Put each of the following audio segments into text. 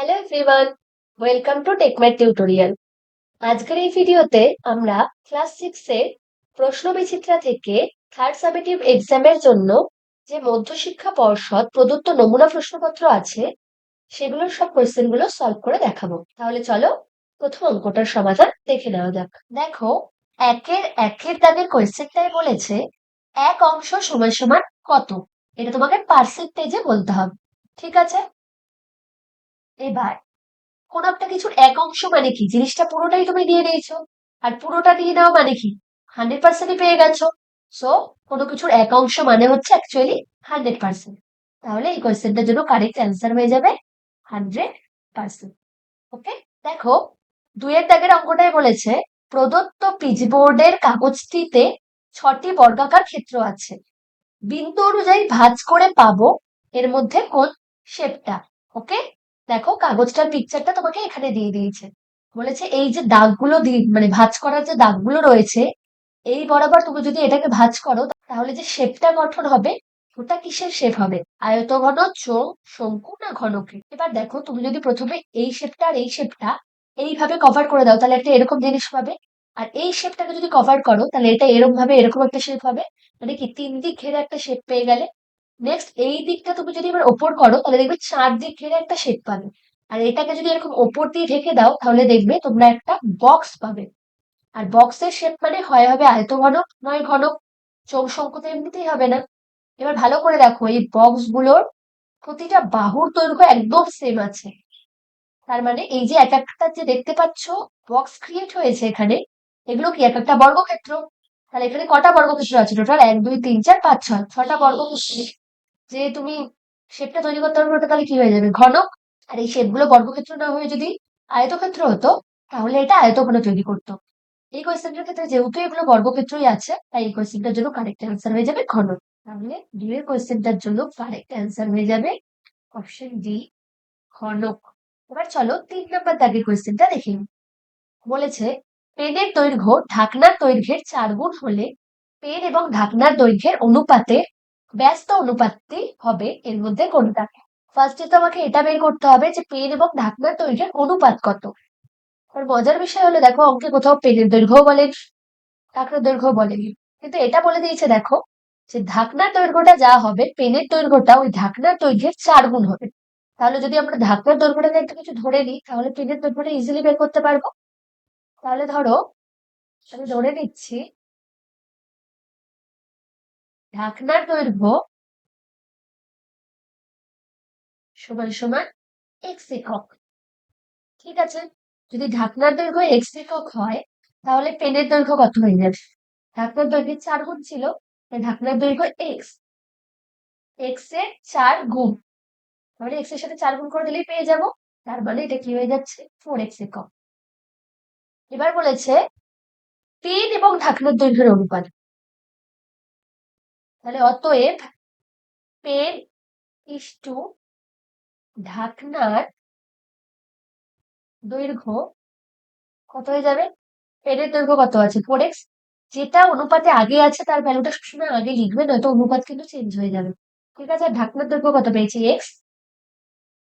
Hello everyone, welcome to techmat tutorial. আজকের এই ভিডিওতে আমরা ক্লাস 6 এর প্রশ্ন বিচিত্রা থেকে থার্ড সামেটিভ এক্সামের জন্য যে মধ্যশিক্ষা পর্ষদ প্রদত্ত নমুনা প্রশ্নপত্র আছে সেগুলোর সব কোয়েশ্চেনগুলো সলভ করে দেখাবো। তাহলে চলো প্রথম অঙ্কটার সমাধান দেখে নেওয়া যাক। দেখো, একের দাগের কোয়েশ্চেনটাই বলেছে এক অংশ সমান সমান কত। এটা তোমাকে পার্সেন্টেজে বলতে হবে, ঠিক আছে? এবার কোন একটা কিছুর এক অংশ মানে কি, জিনিসটা পুরোটাই তুমি দিয়ে দিয়েছো, আর পুরোটা দিয়ে দেওয়া মানে কি 100% পেয়ে গেছো। সো কোনো কিছুর এক অংশ মানে হচ্ছে অ্যাকচুয়ালি 100%। তাহলে এই কোয়েশ্চেনটার জন্য কারেক্ট অ্যান্সার হয়ে যাবে 100%। ওকে, দেখো দুইয়ের দাগের অঙ্কটাই বলেছে প্রদত্ত পিচবোর্ডের কাগজটিতে 6টি বর্গাকার ক্ষেত্র আছে, বিন্দু অনুযায়ী ভাঁজ করে পাবো এর মধ্যে কোন শেপটা। ওকে, দেখো কাগজটার পিকচারটা তোমাকে এখানে দিয়ে দিয়েছে। বলেছে এই যে দাগগুলো মানে ভাঁজ করার যে দাগগুলো রয়েছে, এই বরাবর তুমি যদি এটাকে ভাঁজ করো তাহলে যে শেপটা গঠন হবে ওটা কিসের শেপ হবে, আয়তঘন, চোঙ, শঙ্কু না ঘনকের। এবার দেখো তুমি যদি প্রথমে এই শেপটা আর এই শেপটা এইভাবে কভার করে দাও তাহলে একটা এরকম জিনিস পাবে, আর এই শেপটাকে যদি কভার করো তাহলে এটা এরকম ভাবে এরকম একটা শেপ হবে। মানে কি তিন দিক ঘেরে একটা শেপ পেয়ে গেলে। নেক্সট এই দিকটা তুমি যদি এবার ওপর করো তাহলে দেখবে চার দিক ঘিরে একটা শেপ পাবে। আর এটাকে যদি এরকম ওপর দিয়ে ঢেকে দাও তাহলে দেখবে তোমরা একটা বক্স পাবে। আর বক্সের শেপ মানে হয় হবে আয়তঘনক নয় ঘনক, চোখ শঙ্কু তো এমনিতেই হবে না। এবার ভালো করে দেখো এই বক্স গুলোর প্রতিটা বাহুর দৈর্ঘ্য একদম সেম আছে। তার মানে এই যে এক একটা যে দেখতে পাচ্ছ বক্স ক্রিয়েট হয়েছে এখানে, এগুলো কি এক একটা বর্গক্ষেত্র। তাহলে এখানে কটা বর্গক্ষেত্র আছে টোটাল? 1 2 3 4 5 6, 6টা বর্গক্ষেত্র। যে তুমি শেপটা তৈরি করতে পারবে ওটা তাহলে কি হয়ে যাবে ঘনক। আর এই শেপগুলো বর্গক্ষেত্র না হয়ে যদি আয়তক্ষেত্র হতো তাহলে এটা আয়তঘন তৈরি করতো। এই কোয়েশ্চেনটার ক্ষেত্রে যেহেতু এগুলো বর্গক্ষেত্রই আছে তাই এই কোয়েশ্চেনটার জন্য কারেক্ট অ্যান্সার হয়ে যাবে ঘনক। তাহলে ডি এর কোয়েশ্চেনটার জন্য কারেক্ট অ্যান্সার হয়ে যাবে অপশন ডি, ঘনক। এবার চলো 3 নম্বর দাগের কোয়েশ্চেনটা দেখে নিই। বলেছে পেনের দৈর্ঘ্য ঢাকনার দৈর্ঘ্যের 4 গুণ হলে পেন এবং ঢাকনার দৈর্ঘ্যের অনুপাতে ব্যস্ত অনুপাতটি হবে এর মধ্যে কোনটা। ফার্স্টে তো আমাকে এটা বের করতে হবে যে পেন এবং ঢাকনার দৈর্ঘ্যের অনুপাত কত। আর মজার বিষয় হলো দেখো অঙ্কে কোথাও পেনের দৈর্ঘ্য বলেন ঢাকনার দৈর্ঘ্য বলেনি, কিন্তু এটা বলে দিয়েছে দেখো যে ঢাকনার দৈর্ঘ্যটা যা হবে পেনের দৈর্ঘ্যটা ওই ঢাকনার দৈর্ঘ্যের 4 গুণ হবে। তাহলে যদি আমরা ঢাকনার দৈর্ঘ্যটাকে একটা কিছু ধরে নিই তাহলে পেনের দৈর্ঘ্যটা ইজিলি বের করতে পারবো। তাহলে ধরো আমি ধরে নিচ্ছি ঢাকনার দৈর্ঘ্য সমান সমান এক্স একক। ঠিক আছে, যদি ঢাকনার দৈর্ঘ্য এক্স একক হয় তাহলে পেনের দৈর্ঘ্য কত হয়ে যাবে? ঢাকনার দৈর্ঘ্যের 4 গুণ ছিল, তাই ঢাকনার দৈর্ঘ্য এক্স, এক্স এর 4 গুণ, তাহলে এক্স এর সাথে 4 গুণ করে দিলেই পেয়ে যাব। তার মানে এটা কি হয়ে যাচ্ছে 4x একক। এবার বলেছে পেন এবং ঢাকনার দৈর্ঘ্যের অনুপাত। তাহলে অতএব পেন ইস টু ঢাকনার দৈর্ঘ্য কত হয়ে যাবে? পেনের দৈর্ঘ্য কত আছে 4x, যেটা অনুপাতে আগে আছে তার ভ্যালুটা সবসময় আগে লিখবে, নয়তো অনুপাত কিন্তু চেঞ্জ হয়ে যাবে। ঠিক আছে, আর ঢাকনার দৈর্ঘ্য কত পেয়েছি এক্স,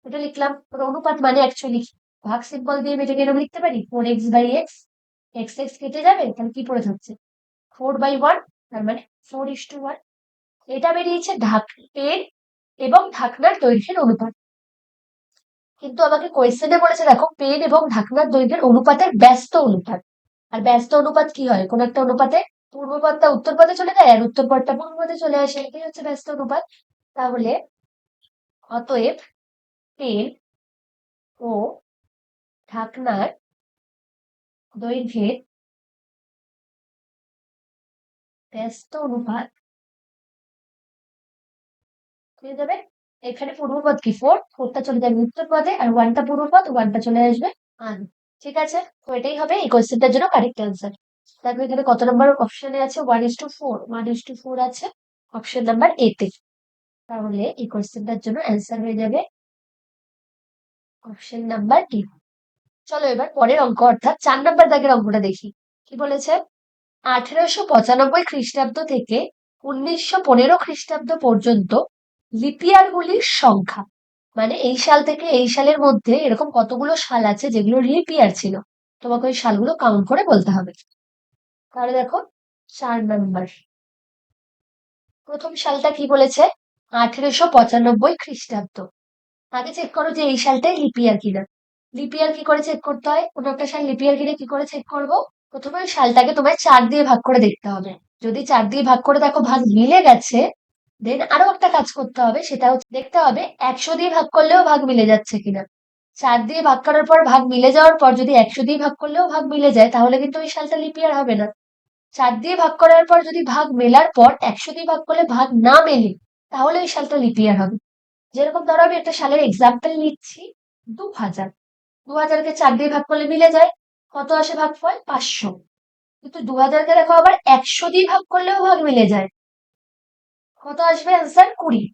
এটা লিখলাম। অনুপাত মানে অ্যাকচুয়ালি ভাগ সিম্বল দিয়ে এটাকে এরকম লিখতে পারি 4x/x, এক্স এক্স কেটে যাবে তাহলে কি পড়ে থাকছে 4/1, তার মানে 4:1। এটা বেরিয়েছে পেন এবং ঢাকনার দৈর্ঘ্যের অনুপাত। কিন্তু আমাকে কোয়েশ্চেনে বলেছে দেখো পেন এবং ঢাকনার দৈর্ঘ্যের অনুপাতের ব্যস্ত অনুপাত। আর ব্যস্ত অনুপাত কি হয়, কোন একটা অনুপাতে পূর্ব পদটা উত্তর পদে চলে যায় আর উত্তর পদটা পূর্ব পদে চলে আসে, এটাই হচ্ছে ব্যস্ত অনুপাত। তাহলে অতএব পেন ও ঢাকনার দৈর্ঘ্যের ব্যস্ত অনুপাত হয়ে যাবে, এখানে পূর্বপদ কি 4টা চলে যাবে উত্তর পদে আর 1টা পূর্বপদ 1টা চলে আসবে আন। ঠিক আছে, তো এটাই হবে এই কোয়েশ্চেনটার জন্য কারেক্ট অ্যান্সার। দেখো এখানে কত নম্বর অপশনে আছে 1:4, 1:4 আছে অপশন নাম্বার এ তে। তাহলে এই কোয়েশ্চেনটার জন্য অ্যান্সার হয়ে যাবে অপশন নাম্বার ডি। চলো এবার পরের অঙ্ক অর্থাৎ 4 নম্বর দাগের অঙ্কটা দেখি। কি বলেছে 1895 খ্রিস্টাব্দ থেকে 1915 খ্রিস্টাব্দ পর্যন্ত লিপিয়ারগুলির সংখ্যা, মানে এই সাল থেকে এই সালের মধ্যে এরকম কতগুলো সাল আছে যেগুলো লিপ ইয়ার ছিল, তোমাকে ওই সালগুলো কাউন্ট করে বলতে হবে। তাহলে দেখো 4 নাম্বার, প্রথম সালটা কি বলেছে? 1895 খ্রিস্টাব্দ। আগে চেক করো যে এই সালটাই লিপ ইয়ার কিনা। লিপ ইয়ার কি করে চেক করতে হয়? কোনো একটা সাল লিপ ইয়ার কিনা কি করে চেক করবো? প্রথমে ওই সালটাকে তোমায় 4 দিয়ে ভাগ করে দেখতে হবে। যদি 4 দিয়ে ভাগ করে দেখো ভাগ মিলে গেছে, দেন আরো একটা কাজ করতে হবে, সেটা হচ্ছে দেখতে হবে 100 দিয়ে ভাগ করলেও ভাগ মিলে যাচ্ছে কিনা। 4 দিয়ে ভাগ করার পর ভাগ মিলে যাওয়ার পর যদি 100 দিয়ে ভাগ করলেও ভাগ মিলে যায়, তাহলে কিন্তু ওই সালটা লিপ ইয়ার হবে না। 4 দিয়ে ভাগ করার পর যদি ভাগ মেলার পর 100 দিয়ে ভাগ করলে ভাগ না মেলে, তাহলে ওই সালটা লিপ ইয়ার হবে। যেরকম ধরো আমি একটা সালের এক্সাম্পল নিচ্ছি, 2000। 2000-কে 4 দিয়ে ভাগ করলে মিলে যায়, কত আসে ভাগফল? 500। কিন্তু 2000-কে দেখো আবার 100 দিয়ে ভাগ করলেও ভাগ মিলে যায়, কত আসবে অ্যান্সার? 20।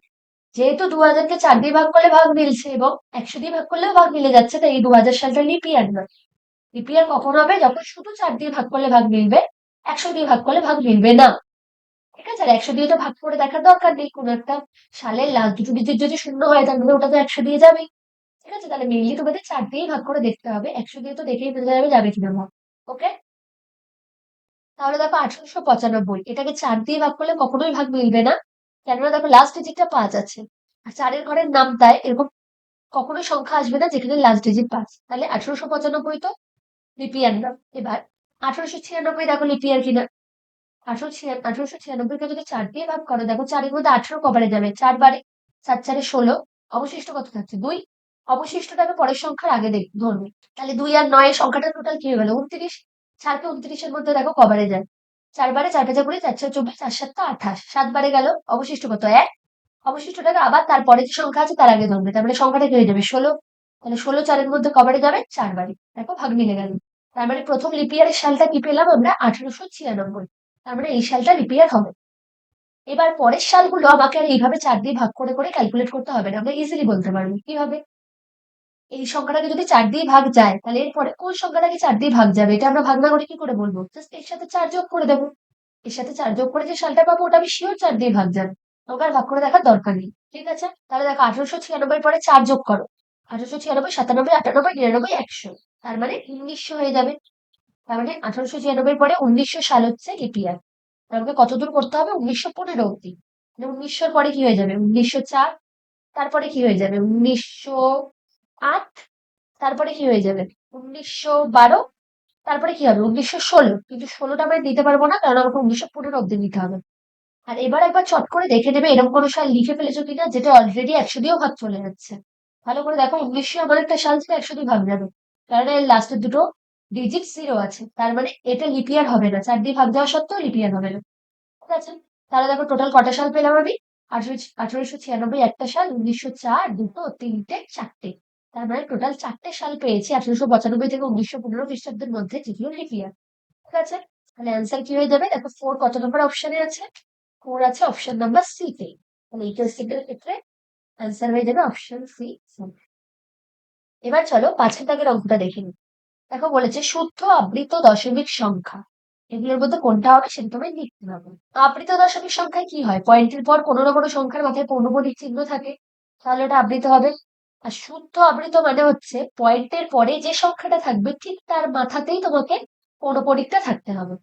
যেহেতু 2000-কে 4 দিয়ে ভাগ করলে ভাগ মিলছে এবং 100 দিয়ে ভাগ করলেও ভাগ মিলে যাচ্ছে, তাই এই 2000 সালটা লিপ ইয়ার নয়। লিপ ইয়ার কখন হবে? যখন শুধু 4 দিয়ে ভাগ করলে ভাগ মিলবে, 100 দিয়ে ভাগ করলে ভাগ মিলবে না। ঠিক আছে? আর 100 দিয়ে তো ভাগ করে দেখার দরকার নেই, কোনো একটা সালের লাস্ট দুটো ডিজিট যদি শূন্য হয় তার মানে ওটা তো 100 দিয়ে যাবে। ঠিক আছে? তাহলে মেইনলি তোমাদের 4 দিয়েই ভাগ করে দেখতে হবে, 100 দিয়ে তো দেখেই বোঝা যাবে যাবে কিনা ভাগ। ওকে? তাহলে দেখো 1895, এটাকে 4 দিয়ে ভাগ করলে কখনোই ভাগ মিলবে না, কেননা দেখো লাস্ট ডিজিটটা 5 আছে। আর 4-এর ঘরের নামতায় এরকম কখনোই সংখ্যা আসবে না যেখানে লাস্ট ডিজিট 5। তাহলে 1895 তো লিপ ইয়ার না। এবার 1896 দেখো লিপ ইয়ার কিনা। 1896-কে যদি 4 দিয়ে ভাগ করো, দেখো 4-এর মধ্যে 18 কবারে যাবে? 4 বারে। 4-4-এ 16, অবশিষ্ট কত থাকছে? 2। অবশিষ্টটাকে পরের সংখ্যার আগে ধরবে। তাহলে 2 আর 9 এর সংখ্যাটা টোটাল কি হয়ে গেল? 29। 4-কে 29-এর মধ্যে দেখো কবারে যায়? 4 বারে, 4 5 20, 4 6 24, 4 7 28, 7 বারে গেল। অবশিষ্ট কত? 1। অবশিষ্টটাকে আবার তারপরে যে সংখ্যা আছে তার আগে ধরবে, তার মানে সংখ্যাটা কি হয়ে যাবে? 16। তাহলে 16 4-এর মধ্যে কবারে যাবে? 4 বারে। দেখো ভাগ মিলে গেল। তার মানে প্রথম লিপ ইয়ারের সালটা কি পেলাম আমরা? 1896। তার মানে এই সালটা লিপ ইয়ার হবে। এবার পরের সালগুলো আমাকে আর এইভাবে 4 দিয়ে ভাগ করে করে ক্যালকুলেট করতে হবে না, আমরা ইজিলি বলতে পারবো কিভাবে। এই সংখ্যাটাকে যদি 4 দিয়ে ভাগ যায়, তাহলে এরপরে কোন সংখ্যাটাকে 4 দিয়ে ভাগ যাবে, এটা আমরা ভাগ না করে কি করে বলবো? জাস্ট এর সাথে 4 যোগ করে দেবো। এর সাথে 4 যোগ করে যে সালটা পাবো ওটা আমি শিওর 4 দিয়ে ভাগ যাবে, আমাকে আর ভাগ করে দেখার দরকার নেই। ঠিক আছে? তাহলে দেখো 1896 পরে 4 যোগ করো। 1896, 97, 98, 99, 100, তার মানে 1900 হয়ে যাবে। তার মানে 1896 পরে 1900 সাল হচ্ছে লিপ ইয়ার। আমাকে কত দূর করতে হবে? 1915 অব্দি। মানে 1900-র পরে কি হয়ে যাবে? 1904। তারপরে কি হয়ে যাবে? 1908। তারপরে কি হয়ে যাবে? 1912। তারপরে কি হবে? 1916। কিন্তু 16টা আমরা দিতে পারবো না, কারণ আমাকে 1915 অব্দি নিতে হবে। আর এবার একবার চট করে দেখে নেবে এরকম কোনো সাল লিখে ফেলেছো কিনা যেটা অলরেডি 100 দিয়েও ভাগ চলে যাচ্ছে। ভালো করে দেখো, 1900 এমন একটা সাল যেটা 100 দিয়ে ভাগ যাবে, কারণ এর লাস্টের দুটো ডিজিট 0 আছে, তার মানে এটা লিপ ইয়ার হবে না। 4 দিয়ে ভাগ যাওয়া সত্ত্বেও লিপ ইয়ার হবে না। ঠিক আছে? তাহলে দেখো টোটাল কটা সাল পেলাম আমি? 1896 একটা সাল, 1904 দুটো, তিনটে, চারটে। তার মানে টোটাল 4টে সাল পেয়েছি 1895 থেকে 1915 খ্রিস্টাব্দের মধ্যে, যেগুলো লিপ ইয়ার। ঠিক আছে? তাহলে অ্যান্সার কি হয়ে যাবে? দেখো 4 কত নম্বর অপশনে আছে? 4 আছে অপশন নাম্বার সি তে। তাহলে ইকুয়াল ক্ষেত্রে অ্যান্সার হয়ে যাবে অপশন সি। এবার চলো 5 দাগের অঙ্কটা দেখে নিই। দেখো বলেছে শুদ্ধ আবৃত দশমিক সংখ্যা, এগুলোর মধ্যে কোনটা হবে সেটা তোমায় লিখতে হবে। আবৃত দশমিক সংখ্যায় কি হয়? পয়েন্টের পর কোনো না কোনো সংখ্যার মাথায় পৌনঃপুনিক চিহ্ন থাকে, তাহলে ওটা আবৃত হবে। আর শুদ্ধ আবৃত মানে হচ্ছে পয়েন্টের পরে যে সংখ্যাটা থাকবে ঠিক তার মাথাতেই তোমাকে পৌনঃপুনিকটা থাকতে হবে।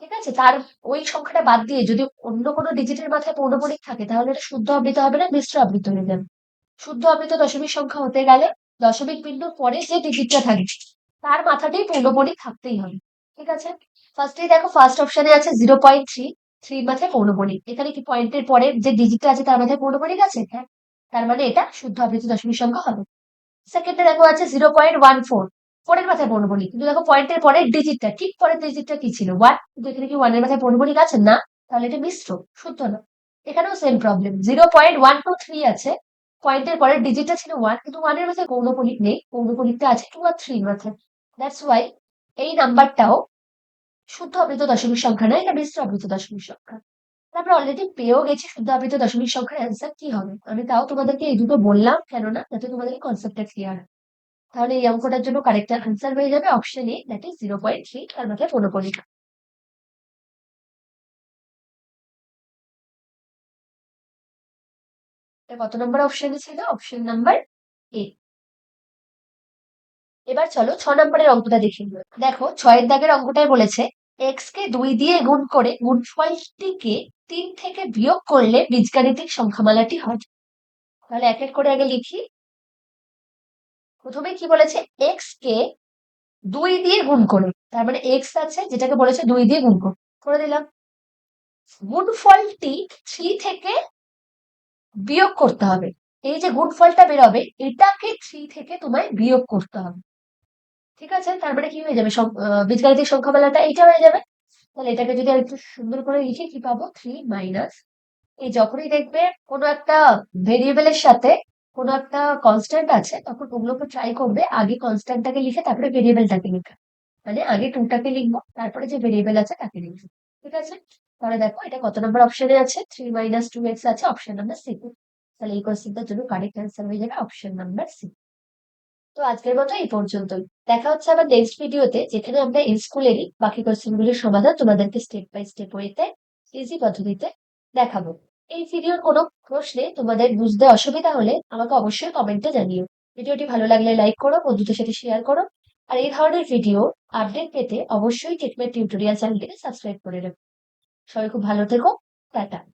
ঠিক আছে? তার ওই সংখ্যাটা বাদ দিয়ে যদি অন্য কোনো ডিজিটের মাথায় পৌনঃপুনিক থাকে, তাহলে এটা শুদ্ধ আবৃত হবে না, মিশ্র আবৃত হয়ে যাবে। শুদ্ধ আবৃত দশমিক সংখ্যা হতে গেলে দশমিক বিন্দুর পরে যে ডিজিটটা থাকবে তার মাথাতেই পৌনঃপুনিক থাকতেই হবে। ঠিক আছে? ফার্স্টেই দেখো ফার্স্ট অপশনে আছে 0.3, 3 মাথায় পৌনঃপুনিক। এখানে কি পয়েন্টের পরে যে ডিজিটটা আছে তার মাথায় পৌনঃপুনিক আছে? হ্যাঁ। তার মানে এটা শুদ্ধ আবৃত দশমিক সংখ্যা হবে। সেকেন্ডে দেখো আছে 0.14, 4 এর মাথায় পৌনঃপুনিক। কিন্তু দেখো পয়েন্টের পরের ডিজিটটা, ঠিক পরের ডিজিটটা কি ছিল? 1। কিন্তু এখানে কি 1 এর মাথায় পৌনঃপুনিক আছে? না। তাহলে এটা মিশ্র, শুদ্ধ না। এখানেও সেম প্রবলেম, 0.123 আছে, পয়েন্টের পরের ডিজিটটা ছিল 1, কিন্তু 1 এর মাথায় পৌনঃপুনিক নেই, পৌনঃপুনিকটা আছে 2 আর 3 এর মাথায়। দ্যাটস ওয়াই এই নাম্বারটাও শুদ্ধ আবৃত দশমিক সংখ্যা নয়, এটা মিশ্র আবৃত দশমিক সংখ্যা। আমরা অলরেডি পেয়েও গেছি শুদ্ধ আবৃত দশমিক সংখ্যার অ্যান্সার কি হবে। আমি তাও তোমাদেরকে এই দুটো বললাম, কেননা যাতে তোমাদের কনসেপ্টটা ক্লিয়ার হয়। তাহলে এই অঙ্কটার জন্য কারেক্ট অ্যান্সার হয়ে যাবে অপশন এ, দ্যাট ইজ 0.3, তার মাথায় পৌনঃপুনিক। এটা কত নম্বর অপশনে ছিল? Option number A. এবার চলো 6 নম্বরের অঙ্কটা দেখি। দেখো 6 দাগের অঙ্কটায় বলেছে এক্স কে 2 দিয়ে গুণ করে গুণফলটিকে 3 থেকে বিয়োগ করলে বীজগাণিতিক সংখ্যামালাটি হয়। তাহলে এক এক করে আগে লিখি। প্রথমে কি বলেছে? এক্স কে 2 দিয়ে গুণ করে, তার মানে এক্স আছে যেটাকে বলেছে 2 দিয়ে গুণ করে দিলাম। গুণফলটি 3 থেকে বিয়োগ করতে হবে। এই যে গুণফলটা বেরোবে এটাকে 3 থেকে তোমায় বিয়োগ করতে হবে। ঠিক আছে, তার মানে কি হয়ে যাবে? বীজগাণিতিক সংখ্যামালাটা এইটা হয়ে যাবে। তাহলে এটাকে যদি আর একটু সুন্দর করে লিখে কি পাবো? 3 মাইনাস, এই যখনই দেখবে কোনো একটা ভেরিয়েবলের সাথে কোনো একটা কনস্ট্যান্ট আছে তখন ওগুলোকে ট্রাই করবে আগে কনস্ট্যান্টটাকে লিখে তারপরে ভেরিয়েবলটাকে লিখে, মানে আগে টুটাকে লিখবো তারপরে যে ভেরিয়েবল আছে তাকে লিখবো। ঠিক আছে, তাহলে দেখো এটা কত নম্বর অপশনে আছে? 3 মাইনাস 2x আছে অপশন নাম্বার সি। তাহলে এই কোশ্চেনটার জন্য কারেক্ট অ্যান্সার হয়ে যাবে অপশন নাম্বার সি। তো আজকের মতো এই পর্যন্তই। দেখা হচ্ছে আবার নেক্সট ভিডিওতে, যেখানে আমরা এই স্কুলেরই বাকি কোশ্চেনগুলোর সমাধান তোমাদেরকে স্টেপ বাই স্টেপ ওয়েতে ইজি পদ্ধতিতে দেখাবো। এই ভিডিওর কোনো প্রশ্নে তোমাদের বুঝতে অসুবিধা হলে আমাকে অবশ্যই কমেন্টে জানিও। ভিডিওটি ভালো লাগলে লাইক করো, বন্ধুদের সাথে শেয়ার করো, আর এই ধরনের ভিডিও আপডেট পেতে অবশ্যই টেকমেট টিউটোরিয়াল চ্যানেলটিকে সাবস্ক্রাইব করে রাখো। সবাই খুব ভালো থেকো। টাটা।